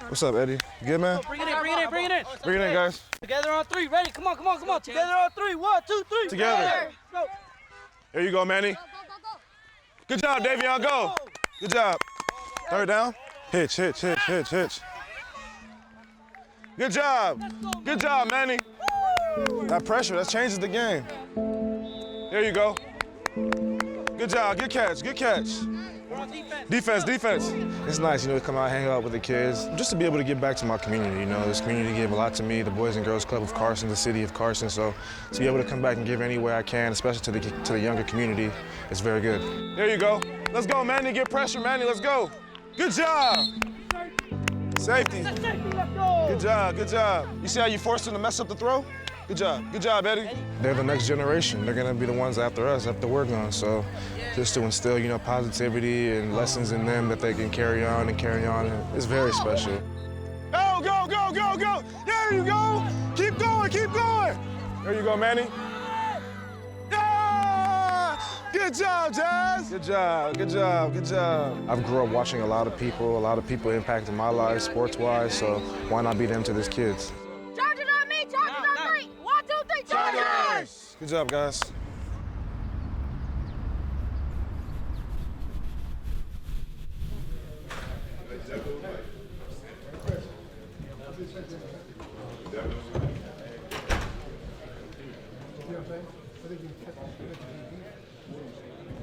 What's up, Eddie? You good, man? Bring it in, bring it in, bring it in. Bring it in, guys. Together on three. Ready? Come on, come on, come on. Together on three. 1, 2, 3. Together. Go. Here you go, Manny. Good job, Davion. Go. Good job. Third down. Hitch, hitch, hitch, hitch, hitch. Good job. Good job, Manny. That pressure, that changes the game. There you go. Good job. Good catch. Good catch. Defense, defense. It's nice, you know, to come out, hang out with the kids, just to be able to give back to my community. You know, this community gave a lot to me, the Boys and Girls Club of Carson, the city of Carson. So to be able to come back and give any way I can, especially to the younger community, it's very good. There you go. Let's go, Manny. Get pressure, Manny. Let's go. Good job. Safety. Good job, good job. You see how you forced him to mess up the throw? Good job, Eddie. They're the next generation. They're gonna be the ones after us, after we're gone. So just to instill, you know, positivity and lessons in them that they can carry on, it's very special. Go, go, go, go, go. There you go. Keep going, keep going. There you go, Manny. Yeah! Good job, Jazz. Good job, good job, good job. I've grew up watching a lot of people impacted my life sports-wise, so why not be them to these kids? Chargers on me, Chargers on 3. 1, 2, 3, Chargers! Good job, guys.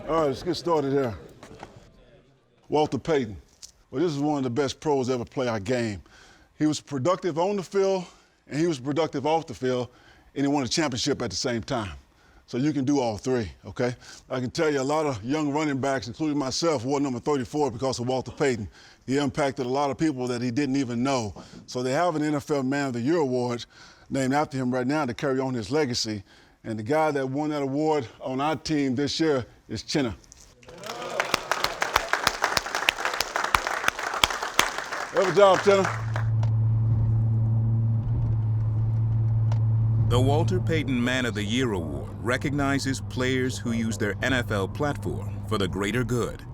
All right, let's get started here. Walter Payton. Well, this is one of the best pros ever play our game. He was productive on the field, and he was productive off the field, and he won a championship at the same time. So you can do all three, okay? I can tell you a lot of young running backs, including myself, wore number 34 because of Walter Payton. He impacted a lot of people that he didn't even know. So they have an NFL Man of the Year award named after him right now to carry on his legacy. And the guy that won that award on our team this year is Uchenna. Good job, Uchenna. The Walter Payton Man of the Year Award recognizes players who use their NFL platform for the greater good.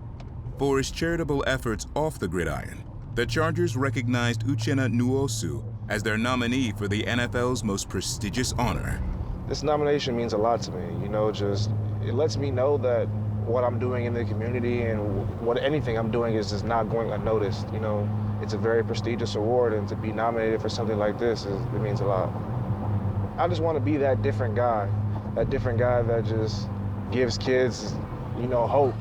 For his charitable efforts off the gridiron, the Chargers recognized Uchenna Nwosu as their nominee for the NFL's most prestigious honor. This nomination means a lot to me, you know, it lets me know that what I'm doing in the community and anything I'm doing is just not going unnoticed, you know. It's a very prestigious award, and to be nominated for something like this, it means a lot. I just want to be that different guy that just gives kids, you know, hope.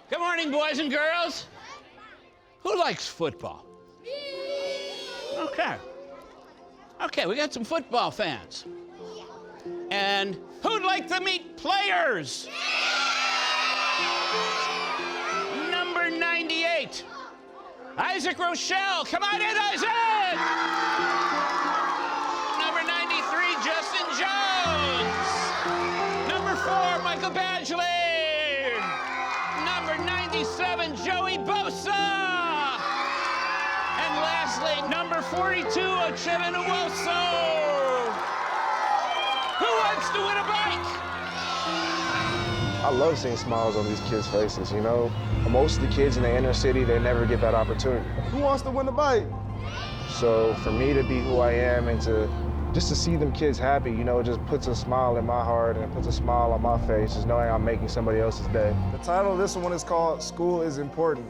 Good morning, boys and girls. Who likes football? Okay, we got some football fans. And who'd like to meet players? Number 98, Isaac Rochelle. Come on in, Isaac! Number 93, Justin Jones. Number 4, Michael Badgley. Number 97, Joey Bosa. And lastly, number 42, Uchenna Nwosu. Who wants to win a bike? I love seeing smiles on these kids' faces, you know? Most of the kids in the inner city, they never get that opportunity. Who wants to win a bike? So for me to be who I am and just to see them kids happy, you know, it just puts a smile in my heart and it puts a smile on my face, just knowing I'm making somebody else's day. The title of this one is called School is Important.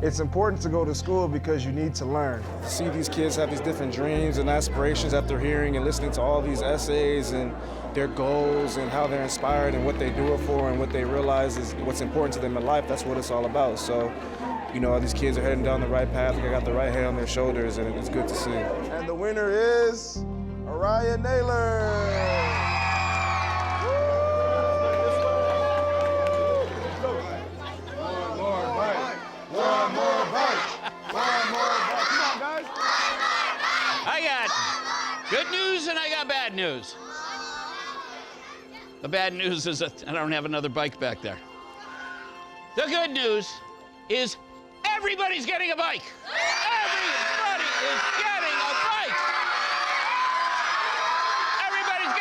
It's important to go to school because you need to learn. See these kids have these different dreams and aspirations after hearing and listening to all these essays and their goals and how they're inspired and what they do it for and what they realize is what's important to them in life. That's what it's all about. So, you know, these kids are heading down the right path. They got the right head on their shoulders, and it's good to see. And the winner is Araya Naylor. Good news and I got bad news. The bad news is that I don't have another bike back there. The good news is everybody's getting a bike. Everybody is getting a bike. Everybody's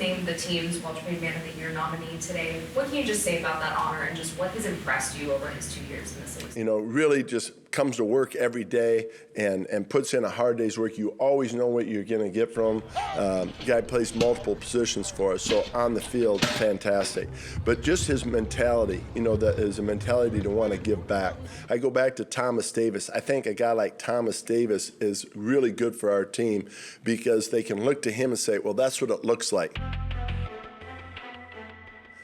named the team's Walter Payton Man of the Year nominee today. What can you just say about that honor and just what has impressed you over his 2 years in this league? You know, really just comes to work every day and puts in a hard day's work. You always know what you're going to get from him. Guy plays multiple positions for us, so on the field, fantastic. But just his mentality, you know, that is a mentality to want to give back. I go back to Thomas Davis. I think a guy like Thomas Davis is really good for our team because they can look to him and say, well, that's what it looks like.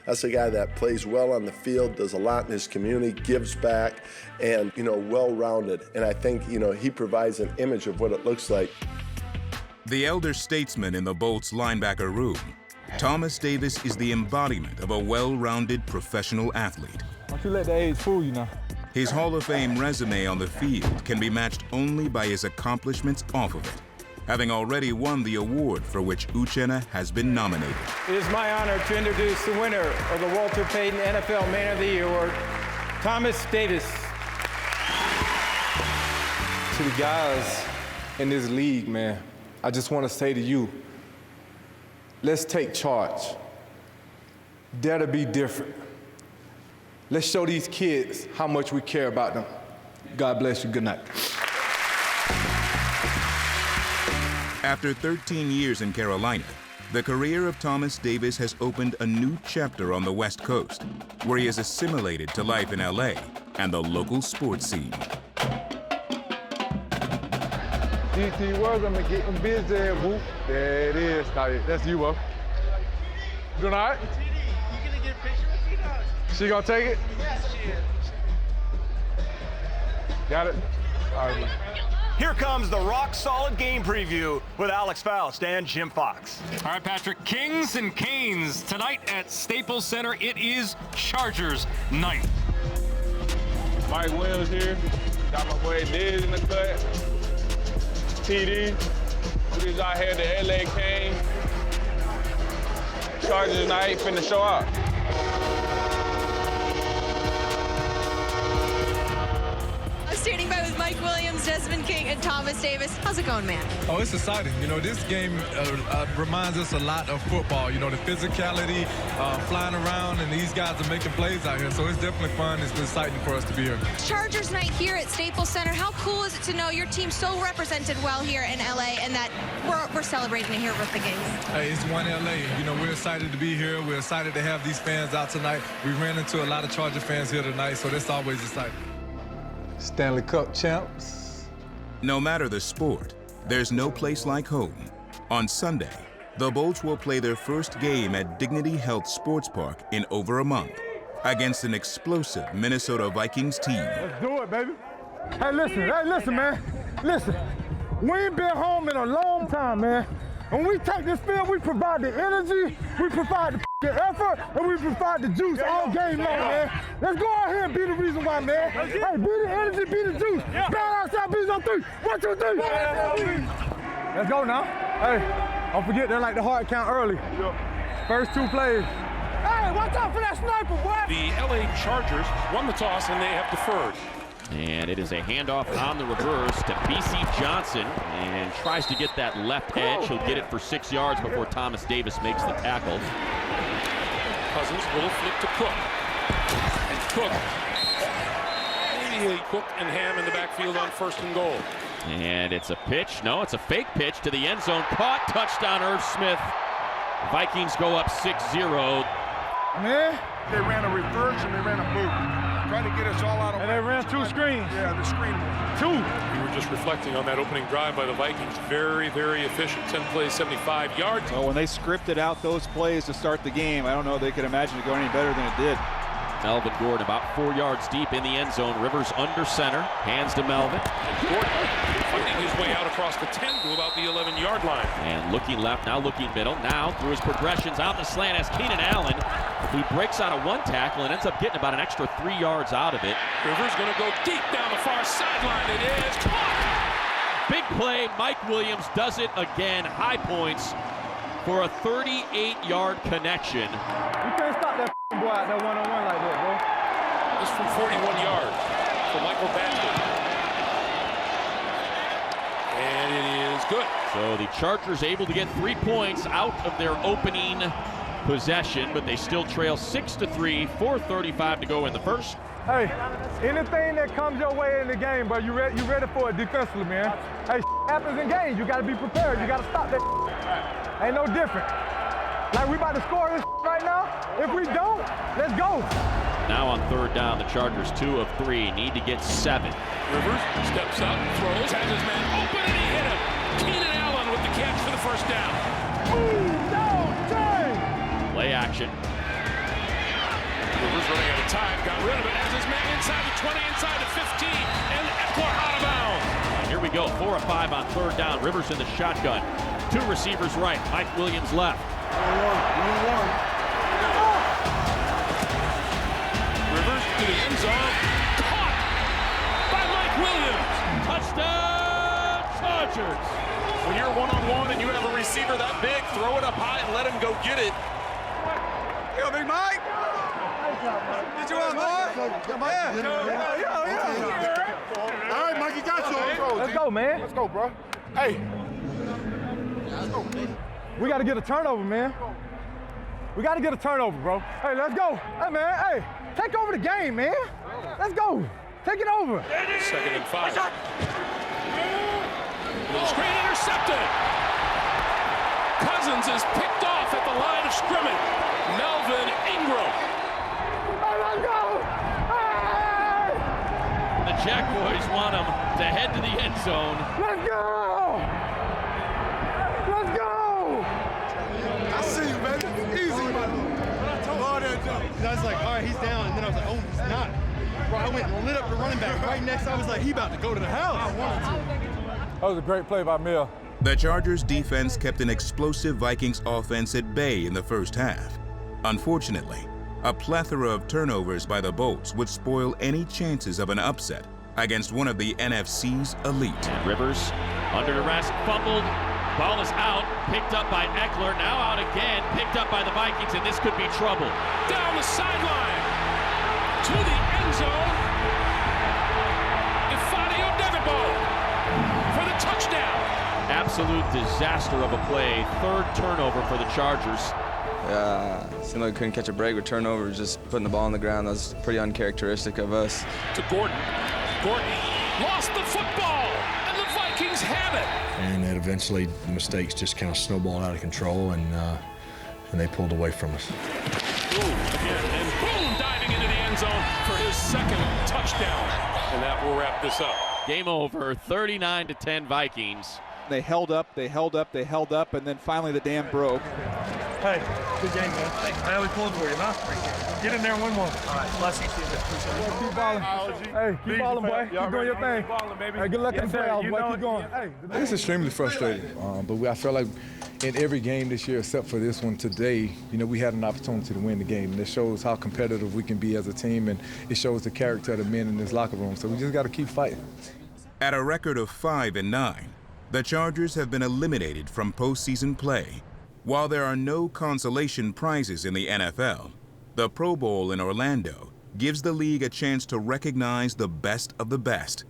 That's a guy that plays well on the field, does a lot in his community, gives back, and, you know, well-rounded. And I think, you know, he provides an image of what it looks like. The elder statesman in the Bolts linebacker room, Thomas Davis is the embodiment of a well-rounded professional athlete. Don't you let the age fool you now. His Hall of Fame resume on the field can be matched only by his accomplishments off of it, having already won the award for which Uchenna has been nominated. It is my honor to introduce the winner of the Walter Payton NFL Man of the Year Award, Thomas Davis. To the guys in this league, man, I just want to say to you, let's take charge. Dare to be different. Let's show these kids how much we care about them. God bless you. Good night. After 13 years in Carolina, the career of Thomas Davis has opened a new chapter on the West Coast, where he has assimilated to life in LA and the local sports scene. DT words, I'm gonna get them busy, whoop. There it is, that's you, bro. Doing all right? You gonna get a picture with you? She gonna take it? Yes, she is. Got it? All right. Here comes the rock-solid game preview with Alex Faust and Jim Fox. All right, Patrick, Kings and Canes. Tonight at Staples Center, it is Chargers night. Mike Williams here. Got my boy Diz in the cut. TD. Who's out here, the LA Kings. Chargers night, finna show up. Standing by with Mike Williams, Desmond King, and Thomas Davis. How's it going, man? Oh, it's exciting. You know, this game reminds us a lot of football. You know, the physicality, flying around, and these guys are making plays out here. So it's definitely fun. It's exciting for us to be here. Chargers night here at Staples Center. How cool is it to know your team's so represented well here in LA and that we're celebrating it here with the Vikings? Hey, it's one LA. You know, we're excited to be here. We're excited to have these fans out tonight. We ran into a lot of Charger fans here tonight, so that's always exciting. Stanley Cup champs. No matter the sport, there's no place like home. On Sunday, the Bolts will play their first game at Dignity Health Sports Park in over a month against an explosive Minnesota Vikings team. Let's do it, baby. Hey, listen, man. Listen, we ain't been home in a long time, man. When we take this field, we provide the energy, we provide the effort, and we provide the juice all game long, man. Let's go out here and be the reason why, man. Hey, be the energy, be the juice. Ball outside, beats on 3. 1, 2, 3. Let's go now. Hey, don't forget, they're like the hard count early. First 2 plays. Hey, watch out for that sniper, boy. The LA Chargers won the toss and they have deferred. And it is a handoff on the reverse to BC Johnson, and tries to get that left edge. He'll get it for 6 yards before Thomas Davis makes the tackle. Cousins will flip to Cook. And Cook. Maybe Cook and Ham in the backfield on 1st and goal. And it's a pitch. No, it's a fake pitch to the end zone. Caught. Touchdown, Irv Smith. Vikings go up 6-0. Man, they ran a reversion, they ran a boot. Trying to get us all out of. And they ran 2 screens. Yeah, the screen. 2. We were just reflecting on that opening drive by the Vikings. Very, very efficient. 10 plays, 75 yards. So when they scripted out those plays to start the game, I don't know if they could imagine it going any better than it did. Melvin Gordon about 4 yards deep in the end zone. Rivers under center. Hands to Melvin. And Gordon finding his way out across the 10 to about the 11-yard line. And looking left, now looking middle. Now through his progressions out the slant as Keenan Allen. He breaks out of 1 tackle and ends up getting about an extra 3 yards out of it. Rivers going to go deep down the far sideline. It is caught. Big play. Mike Williams does it again. High points for a 38-yard connection. You can't stop that boy out there one-on-one like that, bro. This from 41 yards for Michael Badger. And it is good. So the Chargers able to get 3 points out of their opening possession, but they still trail 6-3, 4:35 to go in the first. Hey, anything that comes your way in the game, bro, you ready for it defensively, man. Hey, happens in games. You got to be prepared. You got to stop that. Ain't no different. Like, we about to score this right now. If we don't, let's go. Now on third down, the Chargers 2 of 3, need to get 7. Rivers steps up, throws, has his man open, and he hit him. Keenan Allen with the catch for the first down. Play action. Rivers running out of time, got rid of it, has his man inside the 20, inside the 15, and Eckler out of bounds. Here we go, 4 of 5 on third down. Rivers in the shotgun. 2 receivers right, Mike Williams left. Rivers to the end zone, caught by Mike Williams. Touchdown, Chargers. When you're one-on-one and you have a receiver that big, throw it up high and let him go get it. Yo, Big Mike. Get you on, boy. Come on. All right, Mike, you got you. Let's go, man. Let's go, bro. Hey. We got to get a turnover, man. We got to get a turnover, bro. Hey, let's go. Hey, man, hey, take over the game, man. Let's go. Take it over. 2nd and 5. Little screen intercepted. Cousins is picked off at the line of scrimmage. Melvin Ingram. Hey, let's go. Hey! The Jack boys want him to head to the end zone. Let's go. Let's go. I see you, baby. Easy, man. I was like, all right, he's down. And then I was like, oh, he's not. Bro, I went and lit up the running back right next. I was like, he about to go to the house. That was a great play by Mill. The Chargers defense kept an explosive Vikings offense at bay in the first half. Unfortunately, a plethora of turnovers by the Bolts would spoil any chances of an upset against one of the NFC's elite. And Rivers under duress, fumbled. Ball is out, picked up by Eckler, now out again, picked up by the Vikings, and this could be trouble. Down the sideline to the end zone. Ifadio Devibo for the touchdown. Absolute disaster of a play. 3rd turnover for the Chargers. Yeah, seemed like we couldn't catch a break with turnovers, just putting the ball on the ground. That was pretty uncharacteristic of us. To Gordon. Gordon lost the football, and the Vikings have it. And then eventually the mistakes just kind of snowballed out of control, and they pulled away from us. Again, and boom, diving into the end zone for his 2nd touchdown. And that will wrap this up. Game over, 39-10 Vikings. They held up, and then finally the dam broke. Hey, good game, man. I always pulled for you, huh? Get in there and win one. All right, bless you. Keep balling. Hey, keep balling, boy. Keep doing your thing. Hey, good luck in the playoffs, boy. Keep going. Hey, it's extremely frustrating, but I feel like in every game this year, except for this one today, we had an opportunity to win the game, and it shows how competitive we can be as a team, and it shows the character of the men in this locker room. So we just got to keep fighting. At a record of 5-9, the Chargers have been eliminated from postseason play. While there are no consolation prizes in the NFL, the Pro Bowl in Orlando gives the league a chance to recognize the best of the best.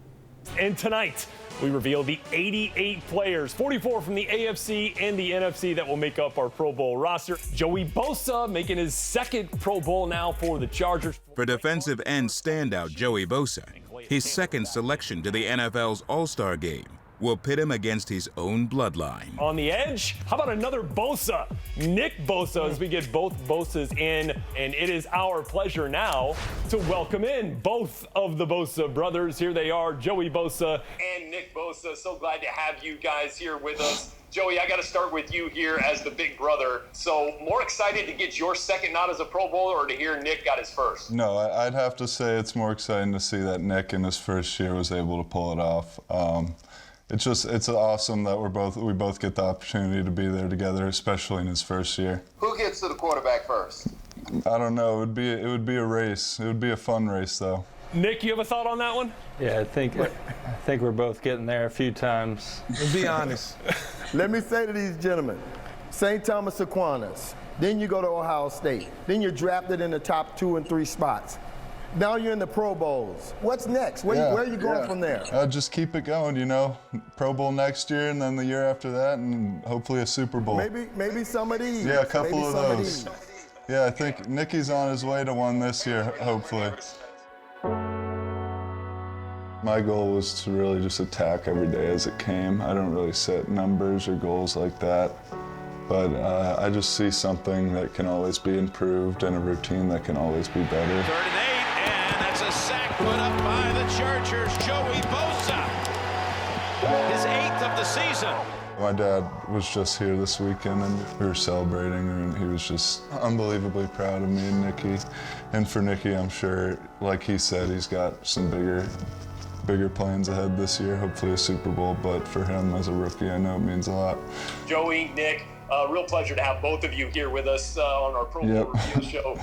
And tonight, we reveal the 88 players, 44 from the AFC and the NFC that will make up our Pro Bowl roster. Joey Bosa making his 2nd Pro Bowl now for the Chargers. For defensive end standout Joey Bosa, his 2nd selection to the NFL's All-Star Game will pit him against his own bloodline. On the edge, how about another Bosa? Nick Bosa, as we get both Bosas in, and it is our pleasure now to welcome in both of the Bosa brothers. Here they are, Joey Bosa and Nick Bosa. So glad to have you guys here with us. Joey, I got to start with you here as the big brother. So more excited to get your 2nd nod as a Pro Bowler or to hear Nick got his 1st? No, I'd have to say it's more exciting to see that Nick in his 1st year was able to pull it off. It's awesome that we both get the opportunity to be there together, especially in his 1st year. Who gets to the quarterback first? I don't know. It would be a race. It would be a fun race, though. Nick, you have a thought on that one? Yeah, I think we're both getting there a few times. Be honest. Let me say to these gentlemen, St. Thomas Aquinas, then you go to Ohio State, then you're drafted in the top 2 and 3 spots. Now you're in the Pro Bowls. What's next? Where are you going from there? Just keep it going, you know. Pro Bowl next year, and then the year after that, and hopefully a Super Bowl. Maybe some of these. Yeah, a couple of those. Yeah, I think Nicky's on his way to one this year, hopefully. My goal was to really just attack every day as it came. I don't really set numbers or goals like that, but I just see something that can always be improved and a routine that can always be better. 3rd and 8, and that's a sack put up by the Chargers. Joey Bosa, his 8th of the season. My dad was just here this weekend, and we were celebrating, and he was just unbelievably proud of me and Nicky. And for Nicky, I'm sure, like he said, he's got some bigger plans ahead this year, hopefully a Super Bowl, but for him as a rookie, I know it means a lot. Joey, Nick, real pleasure to have both of you here with us on our Pro Bowl review show.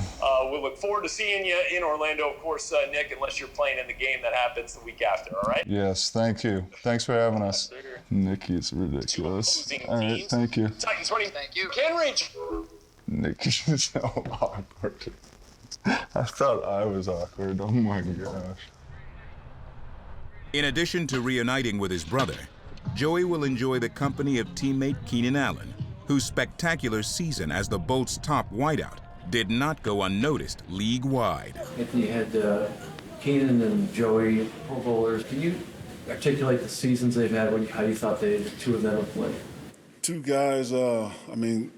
We'll look forward to seeing you in Orlando, of course, Nick, unless you're playing in the game that happens the week after, all right? Yes, thank you. Thanks for having us. Nicky is ridiculous. All right, thank you. Titans running. Thank you. Ken Reach. Nicky's so awkward. I thought I was awkward. Oh my gosh. In addition to reuniting with his brother, Joey will enjoy the company of teammate Keenan Allen, whose spectacular season as the Bolts' top wideout did not go unnoticed league-wide. Anthony had Keenan and Joey, Pro Bowlers. Can you articulate the seasons they've had, how you thought the two of them would play? Two guys, I mean,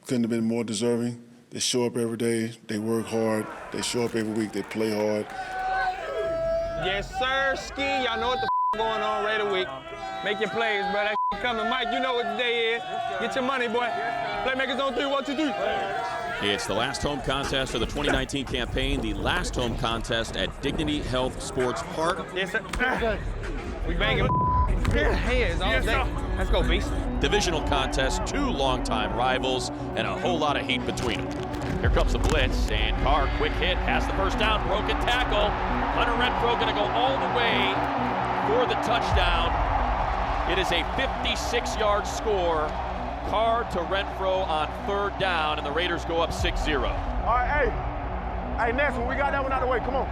couldn't have been more deserving. They show up every day, they work hard, they show up every week, they play hard. Yes, sir, Ski. Y'all know what the going on right a week. Make your plays, bro. That coming. Mike, you know what the day is. Get your money, boy. Playmakers on 3, 1, 2, 3. It's the last home contest of the 2019 campaign, the last home contest at Dignity Health Sports Park. Yes, sir. We banging heads all day. Let's go, Beast. Divisional contest, 2 longtime rivals, and a whole lot of heat between them. Here comes the blitz, and Carr, quick hit, has the first down, broken tackle. Hunter Renfrow gonna go all the way for the touchdown. It is a 56-yard score. Carr to Renfrow on 3rd down, and the Raiders go up 6-0. All right, hey, next one, we got that one out of the way, come on.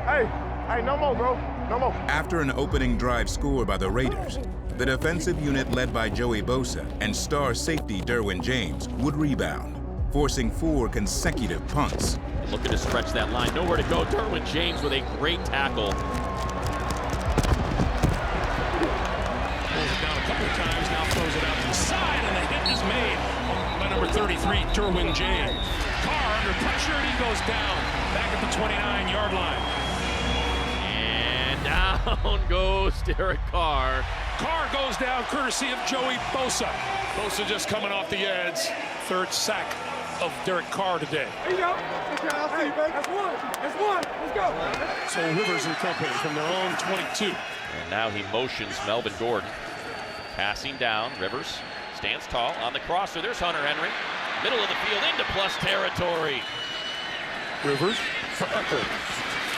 Hey, no more, bro, no more. After an opening drive score by the Raiders, the defensive unit led by Joey Bosa and star safety Derwin James would rebound, forcing 4 consecutive punts. Looking to stretch that line, nowhere to go. Derwin James with a great tackle. Pulls it down a couple of times, now throws it out to the side, and the hit is made by number 33, Derwin James. Carr under pressure, and he goes down, back at the 29-yard line. And down goes Derek Carr. Carr goes down courtesy of Joey Bosa. Bosa just coming off the edge. 3rd sack of Derek Carr today. There you go. Okay, I'll see you, baby. That's one. Let's go. So Rivers and company from their own 22. And now he motions Melvin Gordon. Passing down, Rivers stands tall on the crosser. There's Hunter Henry. Middle of the field into plus territory. Rivers for Eckler.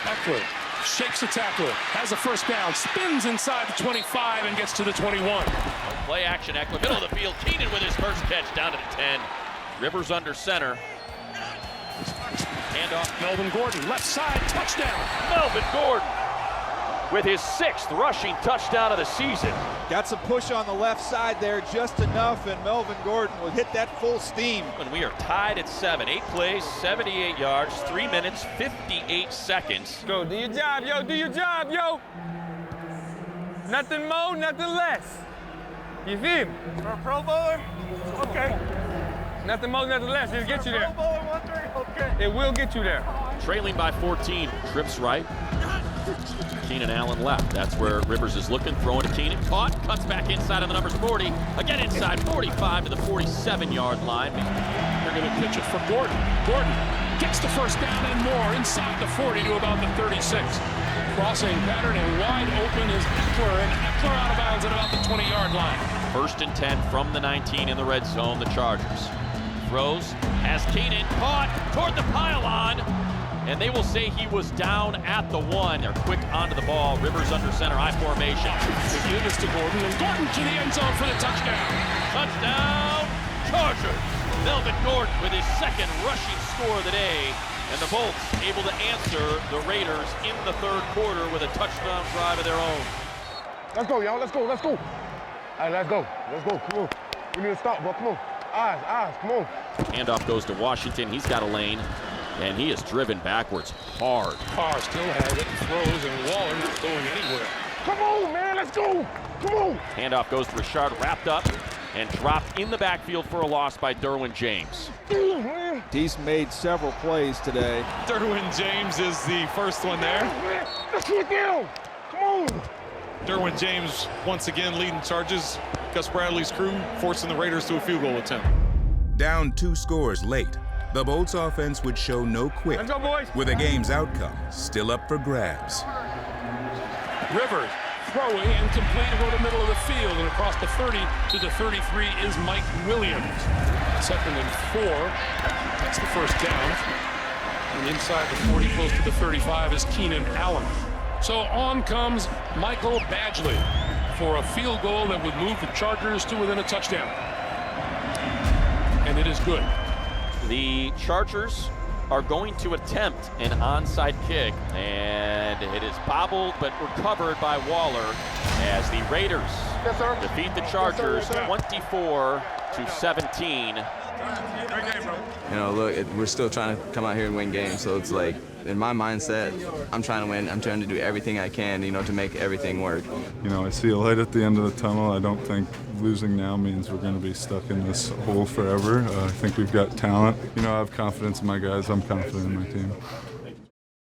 Eckler shakes the tackler, has a first down, spins inside the 25 and gets to the 21. Play action, Eckler, middle of the field. Keenan with his first catch down to the 10. Rivers under center. Handoff. Melvin Gordon, left side, touchdown. Melvin Gordon with his 6th rushing touchdown of the season. Got some push on the left side there, just enough, and Melvin Gordon will hit that full steam. And we are tied at 7. 8 plays, 78 yards, 3 minutes, 58 seconds. Go, do your job, yo, do your job, yo. Nothing more, nothing less. You feel me? For a Pro Bowler? Okay. Nothing more, nothing less. It'll get you there. Pro Bowler 1-3, okay. It will get you there. Trailing by 14, trips right. Keenan Allen left. That's where Rivers is looking, throwing to Keenan. Caught, cuts back inside of the numbers 40. Again inside 45 to the 47-yard line. They're going to pitch it for Gordon. Gordon gets the first down and more inside the 40 to about the 36. Crossing pattern and wide open is Eckler, and Eckler out of bounds at about the 20-yard line. 1st and 10 from the 19 in the red zone, the Chargers. Throws, has Keenan caught toward the pylon, and they will say he was down at the 1. They're quick onto the ball. Rivers under center, I formation. Give this to Gordon, and Gordon to the end zone for the touchdown. Touchdown, Chargers. Melvin Gordon with his 2nd rushing score of the day. And the Bolts able to answer the Raiders in the third quarter with a touchdown drive of their own. Let's go, y'all. Let's go. Let's go. All right, let's go. Let's go. Come on. We need to stop, bro. Come on. Eyes. Come on. Handoff goes to Washington. He's got a lane, and he is driven backwards hard. Carr still has it and throws, and Waller not going anywhere. Come on, man. Let's go. Come on. Handoff goes to Richard, wrapped up and dropped in the backfield for a loss by Derwin James. He's made several plays today. Derwin James is the first one there. Let's get down. Come on. Derwin James once again leading charges. Gus Bradley's crew forcing the Raiders to a field goal attempt. Down 2 scores late, the Bolts offense would show no quit, Let's go, boys. with the game's outcome still up for grabs. Rivers throwing incomplete over the middle of the field, and across the 30 to the 33 is Mike Williams. 2nd and 4. That's the first down. And inside the 40, close to the 35, is Keenan Allen. So on comes Michael Badgley for a field goal that would move the Chargers to within a touchdown. And it is good. The Chargers are going to attempt an onside kick, and it is bobbled but recovered by Waller as the Raiders defeat the Chargers 24-17. You know, look, we're still trying to come out here and win games, so it's like, in my mindset, I'm trying to win. I'm trying to do everything I can, you know, to make everything work. You know, I see a light at the end of the tunnel. I don't think losing now means we're going to be stuck in this hole forever. I think we've got talent. You know, I have confidence in my guys. I'm confident in my team.